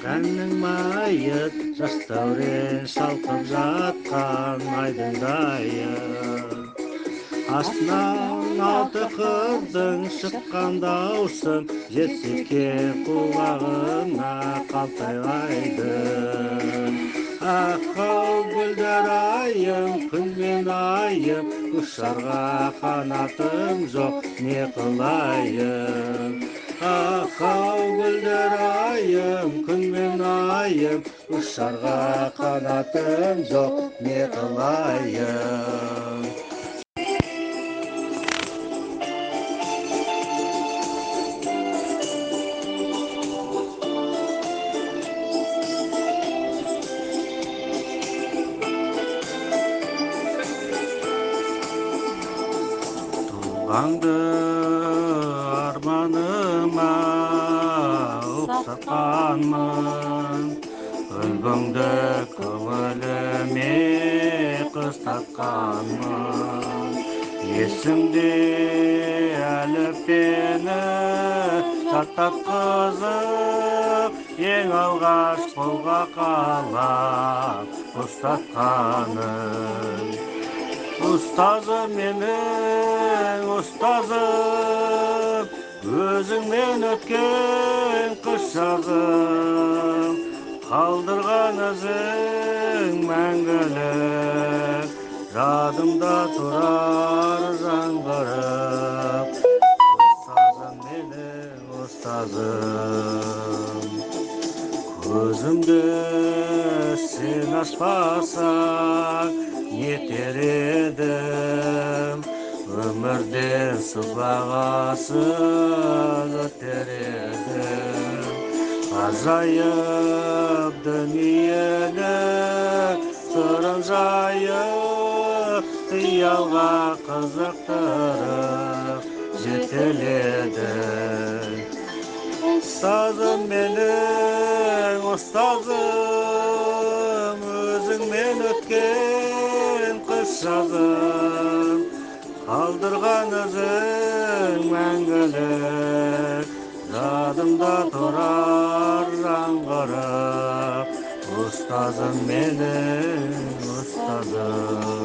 Қанның майы жас дәурен шалқып жатқан айдындайын. Астынан алты қыздың шыққан даусын жетсекке құлағына қалтайлайды. Аққау гүлдер айым, күн мен айым, ұшарға қанатым жоқ, не қылайын. Аққау гүлдер айым, күн мен айым, ұшарға қанатым жоқ, не қылайын. Туғанды арманыма ұқсатқанмын, үлгіңді көңіліме қыстатқанмын. Есімде әліппені жаттап қызып, ең алғаш қолға қалап ұстатқаным. Ұстазым менің ұстазым, өзіңмен өткен қыс жазым, қалдырған ізің мәңгілік, жадымда тұрар жаңғырып. Ұстазым менің ұстазым, көзімді сен ашпасаң етер едім, өмірден сыбағасын өтер едім. Ажайып дүниені сырын жайып, қиялға қызықтырып жетеледі. Ұстазым менің ұстазым, өзіңмен өткен қыс жазым, қалдырған ізің мәңгілік, жадымда тұрар жаңғырып. Ұстазым менің ұстазым.